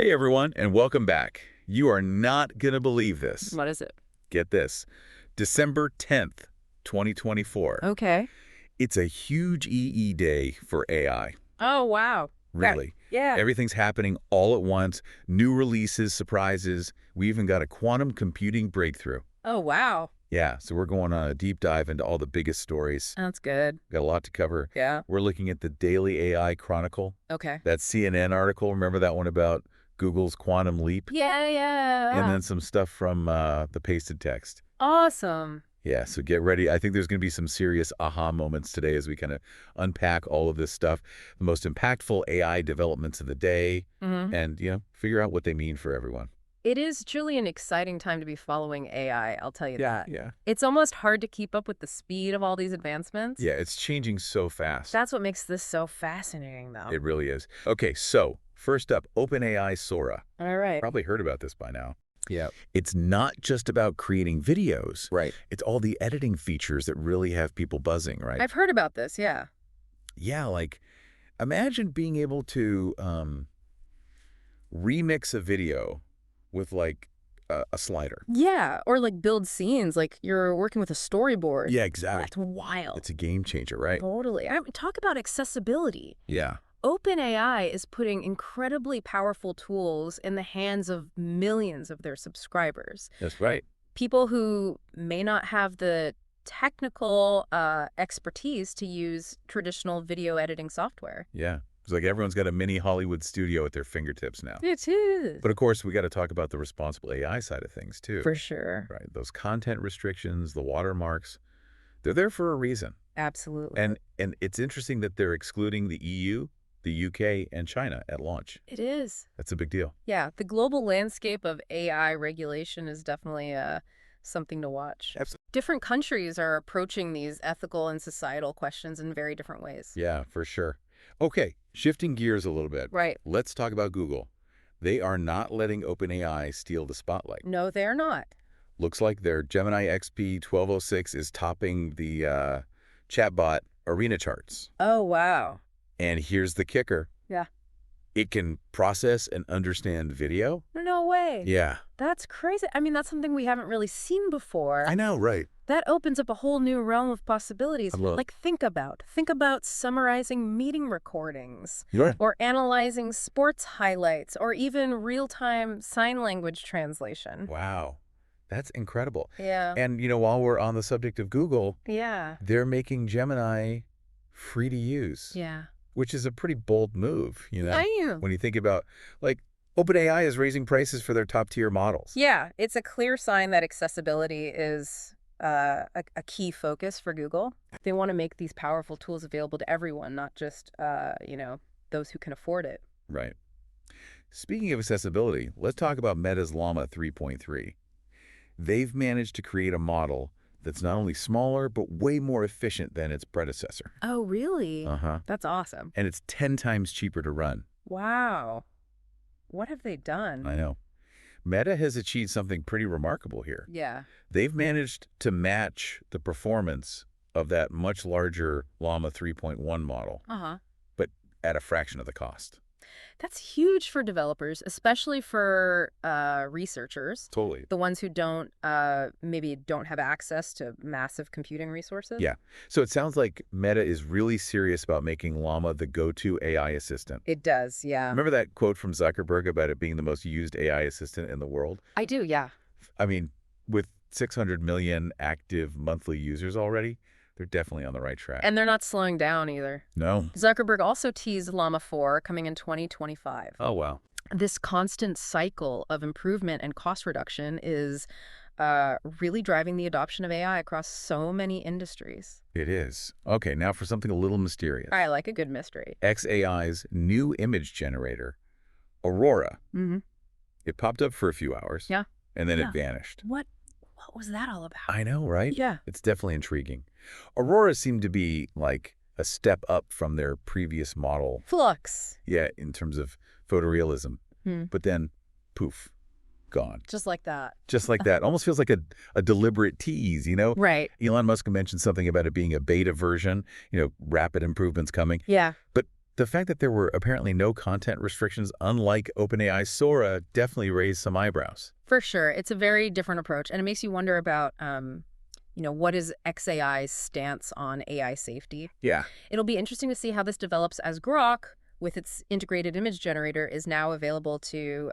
Hey everyone, and welcome back. You are not going to believe this. What is it? Get this. December 10th, 2024. Okay. It's a huge EE day for AI. Oh, wow. Really. Yeah. Everything's happening all at once. New releases, surprises. We even got a quantum computing breakthrough. Oh, wow. Yeah, so we're going on a deep dive into all the biggest stories. That's good. Got a lot to cover. Yeah. We're looking at the Daily AI Chronicle. Okay. That CNN article, remember that one about Google's quantum leap? Yeah. And then some stuff from the pasted text. Awesome. Yeah, so get ready. I think there's going to be some serious aha moments today as we kind of unpack all of this stuff, the most impactful AI developments of the day, and, figure out what they mean for everyone. It is truly an exciting time to be following AI, I'll tell you that. Yeah. It's almost hard to keep up with the speed of all these advancements. Yeah, it's changing so fast. That's what makes this so fascinating, though. It really is. Okay, so first up, OpenAI Sora. All right. Probably heard about this by now. Yeah. It's not just about creating videos. Right. It's all the editing features that really have people buzzing, right? I've heard about this, yeah. Yeah, like imagine being able to remix a video with like a slider. Yeah, or like build scenes, like you're working with a storyboard. Yeah, exactly. That's wild. It's a game changer, right? Totally. I mean, talk about accessibility. Yeah. OpenAI is putting incredibly powerful tools in the hands of millions of their subscribers. That's right. People who may not have the technical expertise to use traditional video editing software. Yeah. It's like everyone's got a mini Hollywood studio at their fingertips now. It is. But of course, we got to talk about the responsible AI side of things too. For sure. Right. Those content restrictions, the watermarks, they're there for a reason. Absolutely. And it's interesting that they're excluding the EU, the UK, and China at launch. It is. That's a big deal. Yeah, the global landscape of AI regulation is definitely something to watch. Absolutely. Different countries are approaching these ethical and societal questions in very different ways. Yeah, for sure. Okay, shifting gears a little bit. Right. Let's talk about Google. They are not letting OpenAI steal the spotlight. No, they're not. Looks like their Gemini XP 1206 is topping the chatbot arena charts. Oh, wow. And here's the kicker. Yeah. It can process and understand video. No way. Yeah. That's crazy. I mean, that's something we haven't really seen before. I know, right? That opens up a whole new realm of possibilities. Like, think about summarizing meeting recordings. Right. Or analyzing sports highlights, or even real-time sign language translation. Wow. That's incredible. Yeah. And, while we're on the subject of Google, Yeah. they're making Gemini free to use. Yeah. Which is a pretty bold move, I know. when you think about, like, OpenAI is raising prices for their top-tier models. Yeah, it's a clear sign that accessibility is a key focus for Google. They want to make these powerful tools available to everyone, not just, those who can afford it. Right. Speaking of accessibility, let's talk about Meta's Llama 3.3. They've managed to create a model that's not only smaller, but way more efficient than its predecessor. Oh, really? Uh-huh. That's awesome. And it's 10 times cheaper to run. Wow. What have they done? I know. Meta has achieved something pretty remarkable here. Yeah. They've managed to match the performance of that much larger Llama 3.1 model, Uh-huh. but at a fraction of the cost. That's huge for developers, especially for researchers. Totally. The ones who maybe don't have access to massive computing resources. Yeah. So it sounds like Meta is really serious about making Llama the go-to AI assistant. It does, yeah. Remember that quote from Zuckerberg about it being the most used AI assistant in the world? I do, yeah. I mean, with 600 million active monthly users already, they're definitely on the right track. And they're not slowing down either. No. Zuckerberg also teased Llama 4 coming in 2025. Oh, wow. This constant cycle of improvement and cost reduction is really driving the adoption of AI across so many industries. It is. Okay, now for something a little mysterious. I like a good mystery. xAI's new image generator, Aurora. Mm-hmm. It popped up for a few hours. Yeah. And then Yeah. it vanished. What was that all about? I know, right? Yeah. It's definitely intriguing. Aurora seemed to be like a step up from their previous model. Flux. Yeah, in terms of photorealism. Hmm. But then, poof, gone. Just like that. Just like that. Almost feels like a deliberate tease, Right. Elon Musk mentioned something about it being a beta version, rapid improvements coming. Yeah. But The fact that there were apparently no content restrictions, unlike OpenAI Sora, definitely raised some eyebrows. For sure. It's a very different approach, and it makes you wonder about, what is XAI's stance on AI safety? Yeah. It'll be interesting to see how this develops as Grok, with its integrated image generator, is now available to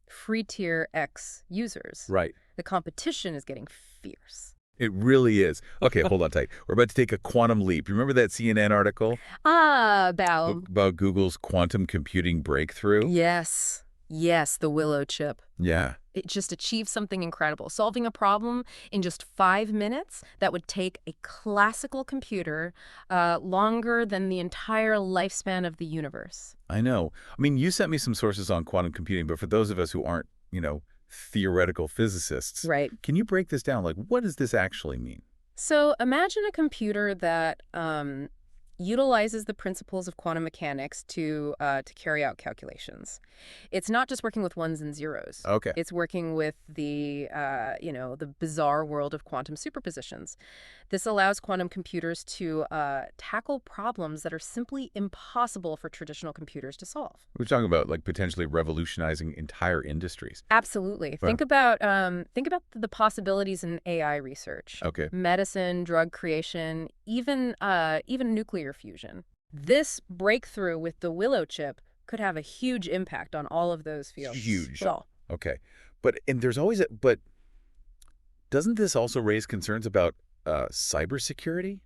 free tier X users. Right. The competition is getting fierce. It really is. Okay, hold on tight. We're about to take a quantum leap. Remember that CNN article About. about Google's quantum computing breakthrough? Yes. Yes, the Willow chip. Yeah. It just achieved something incredible, solving a problem in just 5 minutes that would take a classical computer longer than the entire lifespan of the universe. I know. I mean, you sent me some sources on quantum computing, but for those of us who aren't, theoretical physicists, Right. can you break this down? Like, what does this actually mean? So imagine a computer that utilizes the principles of quantum mechanics to carry out calculations. It's not just working with ones and zeros. Okay. It's working with the bizarre world of quantum superpositions. This allows quantum computers to tackle problems that are simply impossible for traditional computers to solve. We're talking about like potentially revolutionizing entire industries. Absolutely. Wow. Think about the possibilities in AI research. Okay. Medicine, drug creation, even nuclear fusion. This breakthrough with the Willow chip could have a huge impact on all of those fields. Huge. So, Okay. But doesn't this also raise concerns about cybersecurity?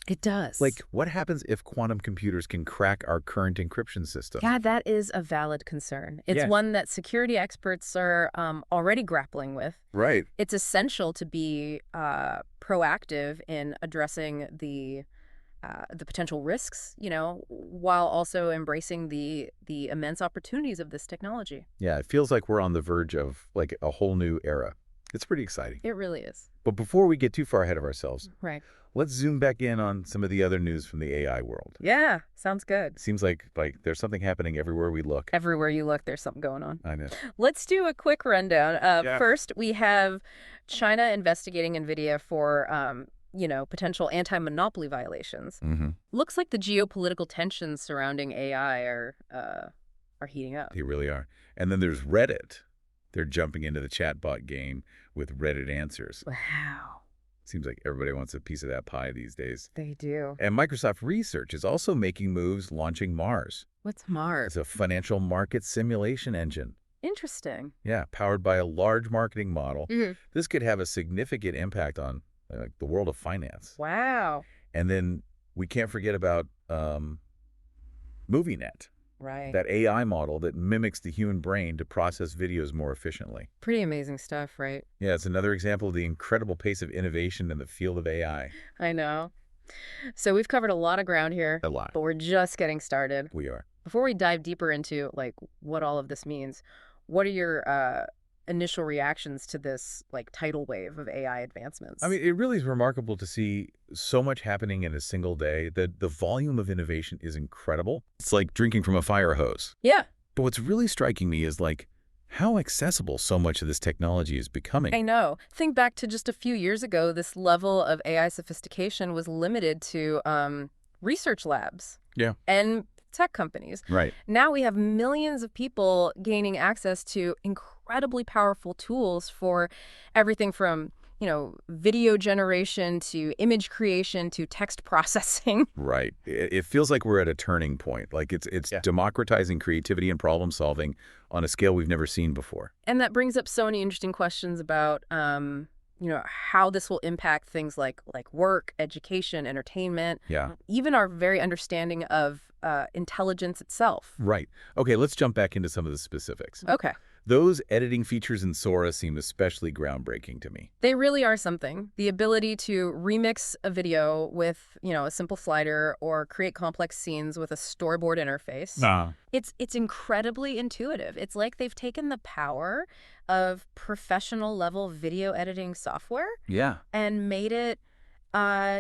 it does. Like, what happens if quantum computers can crack our current encryption system? Yeah, that is a valid concern. It's Yeah. one that security experts are already grappling with. Right. It's essential to be proactive in addressing the potential risks, while also embracing the immense opportunities of this technology. Yeah, it feels like we're on the verge of like a whole new era. It's pretty exciting. It really is. But before we get too far ahead of ourselves, Right. let's zoom back in on some of the other news from the AI world. Yeah, sounds good. Seems like there's something happening everywhere we look. Everywhere you look, there's something going on. I know. Let's do a quick rundown. Yeah. First, we have China investigating Nvidia for, potential anti-monopoly violations. Mm-hmm. Looks like the geopolitical tensions surrounding AI are heating up. They really are. And then there's Reddit. They're jumping into the chatbot game with Reddit answers. Wow, Seems like everybody wants a piece of that pie these days. they do. And Microsoft Research is also making moves launching Mars. What's Mars? It's a financial market simulation engine. Interesting. Yeah, powered by a large marketing model. Mhm. This could have a significant impact on the world of finance. Wow. And then we can't forget about MovieNet, Right. that AI model that mimics the human brain to process videos more efficiently. Pretty amazing stuff, right? Yeah, it's another example of the incredible pace of innovation in the field of AI. I know. So we've covered a lot of ground here, A lot. but we're just getting started. We are. Before we dive deeper into what all of this means, what are your initial reactions to this tidal wave of AI advancements? I mean, it really is remarkable to see so much happening in a single day. The volume of innovation is incredible. It's like drinking from a fire hose. Yeah, But what's really striking me is how accessible so much of this technology is becoming. I know. Think back to just a few years ago, this level of AI sophistication was limited to research labs. Yeah. And tech companies. Right. Now we have millions of people gaining access to incredibly powerful tools for everything from, video generation to image creation to text processing. Right. It feels like we're at a turning point. Like it's Yeah. democratizing creativity and problem solving on a scale we've never seen before. And that brings up so many interesting questions about, how this will impact things like work, education, entertainment, Yeah. even our very understanding of intelligence itself. Right. Okay, let's jump back into some of the specifics. Okay. Those editing features in Sora seem especially groundbreaking to me. They really are something. The ability to remix a video with, a simple slider or create complex scenes with a storyboard interface. It's incredibly intuitive. It's like they've taken the power of professional level video editing software Yeah. and made it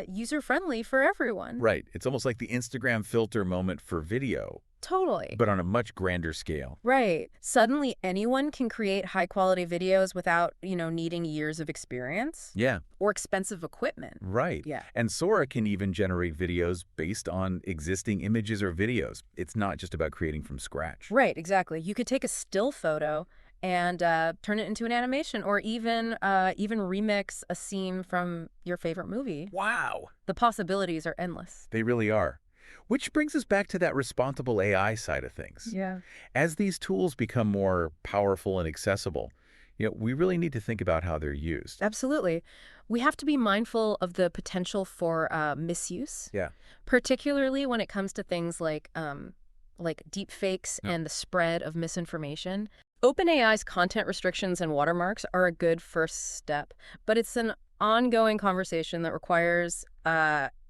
user-friendly for everyone. Right. It's almost like the Instagram filter moment for video. Totally. but on a much grander scale. Right. Suddenly anyone can create high-quality videos without, needing years of experience Yeah, or expensive equipment. right. Yeah. And Sora can even generate videos based on existing images or videos. It's not just about creating from scratch. Right, exactly. You could take a still photo and turn it into an animation, or even remix a scene from your favorite movie. Wow. The possibilities are endless. They really are. Which brings us back to that responsible AI side of things. Yeah. As these tools become more powerful and accessible, we really need to think about how they're used. Absolutely. We have to be mindful of the potential for misuse, Yeah. particularly when it comes to things like deep fakes Yeah. and the spread of misinformation. OpenAI's content restrictions and watermarks are a good first step, but it's an ongoing conversation that requires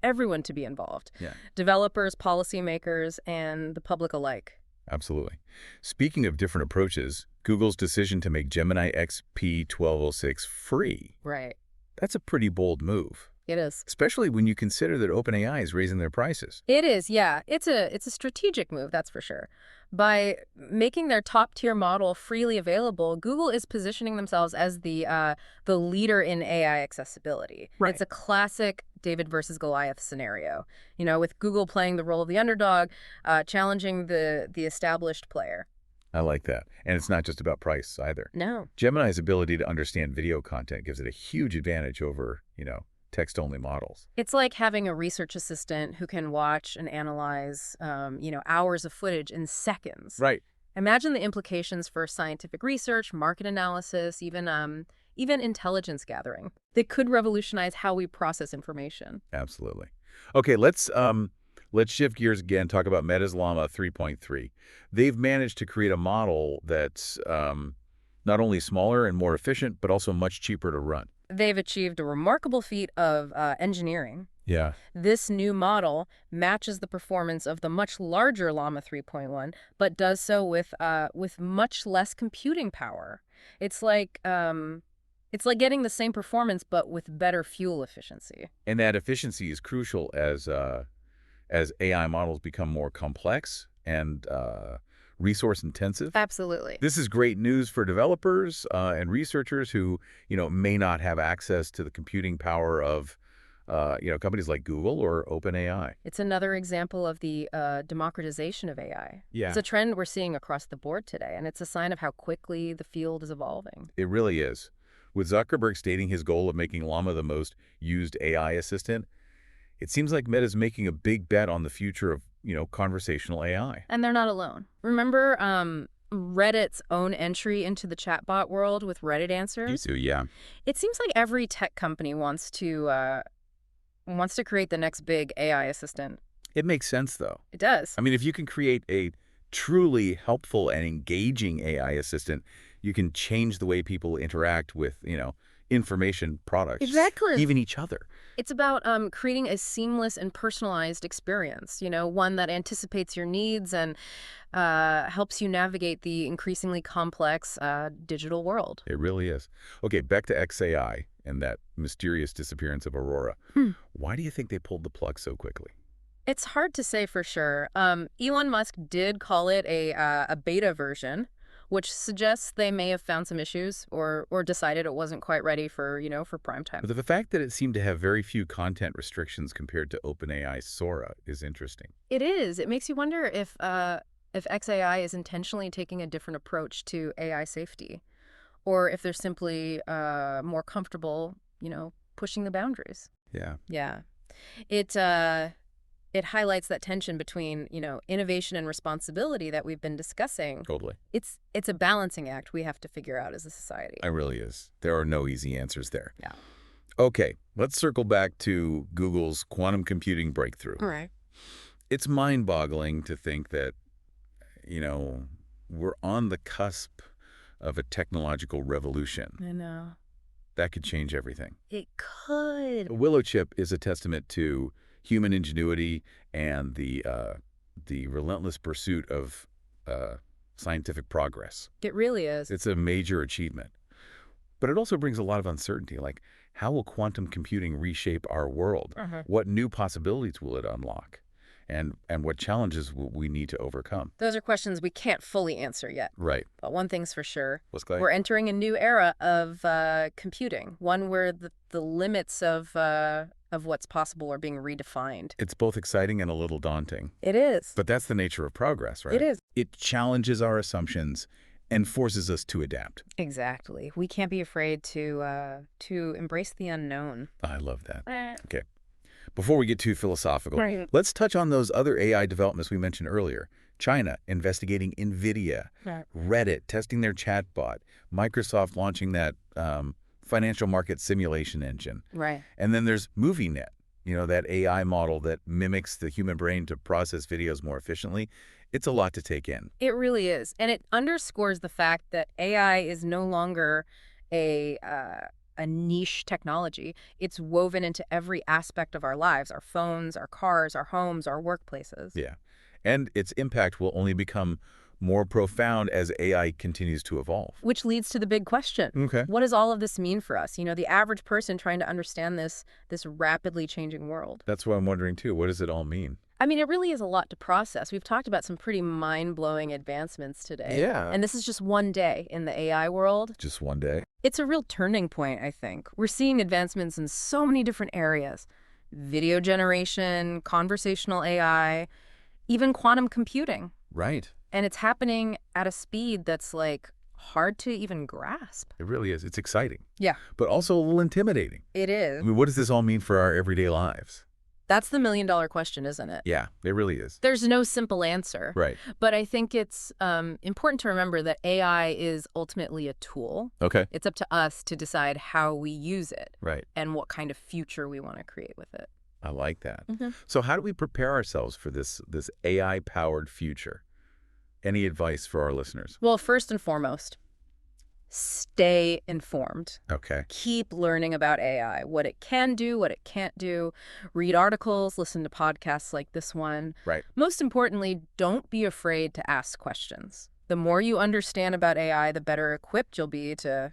everyone to be involved. Yeah. Developers, policymakers, and the public alike. Absolutely. Speaking of different approaches, Google's decision to make Gemini XP1206 free, Right. that's a pretty bold move, It is. especially when you consider that OpenAI is raising their prices. It is, yeah. It's a strategic move, that's for sure. By making their top-tier model freely available, Google is positioning themselves as the leader in AI accessibility. Right. It's a classic David versus Goliath scenario, with Google playing the role of the underdog, challenging the established player. I like that. And it's not just about price either. No. Gemini's ability to understand video content gives it a huge advantage over, text-only models. It's like having a research assistant who can watch and analyze, hours of footage in seconds. Right. Imagine the implications for scientific research, market analysis, even intelligence gathering. They could revolutionize how we process information. Absolutely. Okay, let's shift gears again, talk about Meta's Llama 3.3. They've managed to create a model that's not only smaller and more efficient, but also much cheaper to run. They've achieved a remarkable feat of engineering. Yeah. This new model matches the performance of the much larger Llama 3.1, but does so with much less computing power. It's like getting the same performance but with better fuel efficiency. And that efficiency is crucial as AI models become more complex and resource intensive. Absolutely. This is great news for developers and researchers who, may not have access to the computing power of, companies like Google or OpenAI. It's another example of the democratization of AI. Yeah. It's a trend we're seeing across the board today, and it's a sign of how quickly the field is evolving. It really is. With Zuckerberg stating his goal of making Llama the most used AI assistant, it seems like Meta's making a big bet on the future of, conversational AI. And they're not alone. Remember Reddit's own entry into the chatbot world with Reddit answers? Yeah. It seems like every tech company wants to create the next big AI assistant. It makes sense, though. It does. I mean, if you can create a truly helpful and engaging AI assistant, you can change the way people interact with, information products. Exactly. Even each other. It's about creating a seamless and personalized experience, one that anticipates your needs and helps you navigate the increasingly complex digital world. It really is. Okay, back to XAI and that mysterious disappearance of Aurora. Why do you think they pulled the plug so quickly? It's hard to say for sure. Elon Musk did call it a beta version, which suggests they may have found some issues or decided it wasn't quite ready for prime time. But the fact that it seemed to have very few content restrictions compared to OpenAI's Sora is interesting. It is. It makes you wonder if XAI is intentionally taking a different approach to AI safety, or if they're simply more comfortable, pushing the boundaries. Yeah. Yeah. It highlights that tension between, innovation and responsibility that we've been discussing. Totally. It's a balancing act we have to figure out as a society. It really is. There are no easy answers there. Yeah. Okay, let's circle back to Google's quantum computing breakthrough. All right. It's mind-boggling to think that, we're on the cusp of a technological revolution. I know. That could change everything. It could. Willow chip is a testament to human ingenuity and the relentless pursuit of scientific progress. It really is. It's a major achievement. But it also brings a lot of uncertainty, like how will quantum computing reshape our world? What new possibilities will it unlock? and what challenges we need to overcome. Those are questions we can't fully answer yet. Right. But one thing's for sure. What's going? We're entering a new era of computing, one where the limits of what's possible are being redefined. It's both exciting and a little daunting. It is. But that's the nature of progress, right? It is. It challenges our assumptions and forces us to adapt. Exactly. We can't be afraid to embrace the unknown. I love that. Okay. Before we get too philosophical, let's touch on those other AI developments we mentioned earlier. China investigating Nvidia, Reddit testing their chatbot, Microsoft launching that financial market simulation engine. Right. And then there's MovieNet, that AI model that mimics the human brain to process videos more efficiently. It's a lot to take in. It really is. And it underscores the fact that AI is no longer a niche technology. It's woven into every aspect of our lives, our phones, our cars, our homes, our workplaces. Yeah. And its impact will only become more profound as AI continues to evolve. Which leads to the big question. Okay. What does all of this mean for us? The average person trying to understand this rapidly changing world. That's what I'm wondering, too. What does it all mean? I mean, it really is a lot to process. We've talked about some pretty mind-blowing advancements today. Yeah. And this is just one day in the AI world. Just one day? It's a real turning point, I think. We're seeing advancements in so many different areas. Video generation, conversational AI, even quantum computing. Right. And it's happening at a speed that's hard to even grasp. It really is. It's exciting. Yeah. But also a little intimidating. It is. I mean, what does this all mean for our everyday lives? That's the million-dollar question, isn't it? Yeah, it really is. There's no simple answer. Right. But I think it's important to remember that AI is ultimately a tool. Okay. It's up to us to decide how we use it. Right. And what kind of future we want to create with it. I like that. Mm-hmm. So how do we prepare ourselves for this AI-powered future? Any advice for our listeners? Well, first and foremost, stay informed. Okay. Keep learning about AI, what it can do, what it can't do. Read articles, listen to podcasts like this one. Right. Most importantly, don't be afraid to ask questions. The more you understand about AI, the better equipped you'll be to,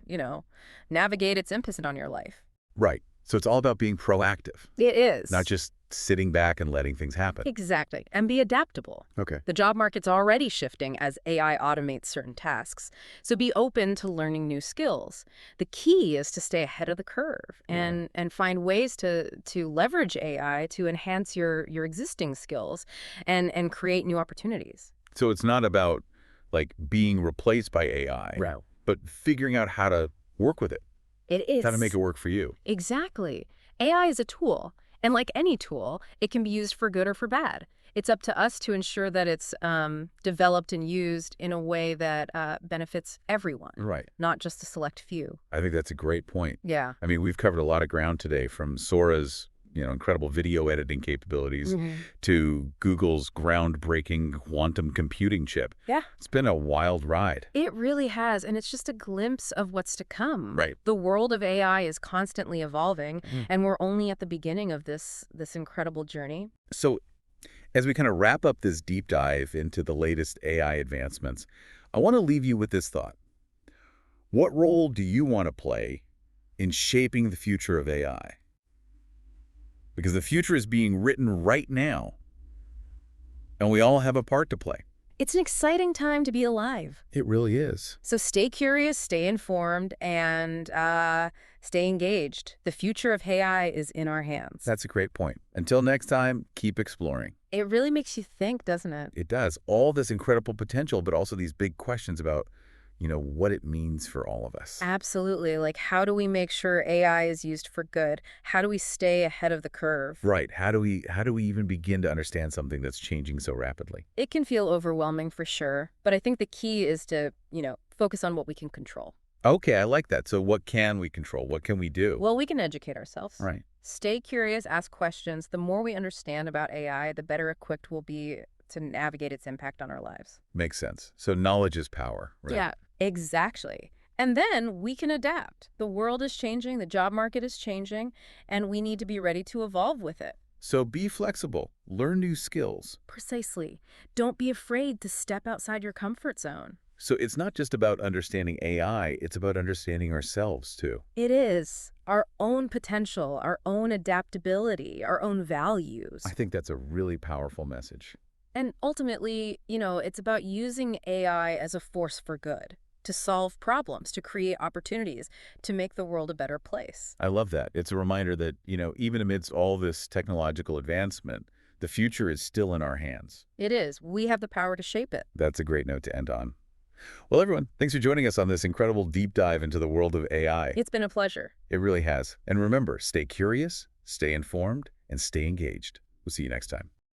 navigate its impact on your life. Right. So it's all about being proactive. It is. Not just sitting back and letting things happen. Exactly. And be adaptable. Okay. The job market's already shifting as AI automates certain tasks. So be open to learning new skills. The key is to stay ahead of the curve and find ways to leverage AI to enhance your existing skills and create new opportunities. So it's not about being replaced by AI, Right. but figuring out how to work with it. It is. How to make it work for you. Exactly. AI is a tool. And like any tool, it can be used for good or for bad. It's up to us to ensure that it's developed and used in a way that benefits everyone, Right. not just a select few. I think that's a great point. Yeah. I mean, we've covered a lot of ground today, from Sora's incredible video editing capabilities to Google's groundbreaking quantum computing chip. Yeah. It's been a wild ride. It really has, and it's just a glimpse of what's to come. Right. The world of AI is constantly evolving, and we're only at the beginning of this incredible journey. So as we kind of wrap up this deep dive into the latest AI advancements, I want to leave you with this thought. What role do you want to play in shaping the future of AI? Because the future is being written right now, and we all have a part to play. It's an exciting time to be alive. It really is. So stay curious, stay informed, and stay engaged. The future of AI is in our hands. That's a great point. Until next time, keep exploring. It really makes you think, doesn't it? It does. All this incredible potential, but also these big questions about what it means for all of us. Absolutely. How do we make sure AI is used for good? How do we stay ahead of the curve? Right. How do we even begin to understand something that's changing so rapidly? It can feel overwhelming for sure, but I think the key is to, focus on what we can control. Okay, I like that. So what can we control? What can we do? Well, we can educate ourselves. Right. Stay curious, ask questions. The more we understand about AI, the better equipped we'll be to navigate its impact on our lives. Makes sense. So knowledge is power, right? Yeah, exactly. And then we can adapt. The world is changing, the job market is changing, and we need to be ready to evolve with it. So be flexible, learn new skills. Precisely. Don't be afraid to step outside your comfort zone. So it's not just about understanding AI, it's about understanding ourselves, too. It is our own potential, our own adaptability, our own I values. think that's a really powerful message. And ultimately, it's about using AI as a force for good, to solve problems, to create opportunities, to make the world a better place. I love that. It's a reminder that, even amidst all this technological advancement, the future is still in our hands. It is. We have the power to shape it. That's a great note to end on. Well, everyone, thanks for joining us on this incredible deep dive into the world of AI. It's been a pleasure. It really has. And remember, stay curious, stay informed, and stay engaged. We'll see you next time.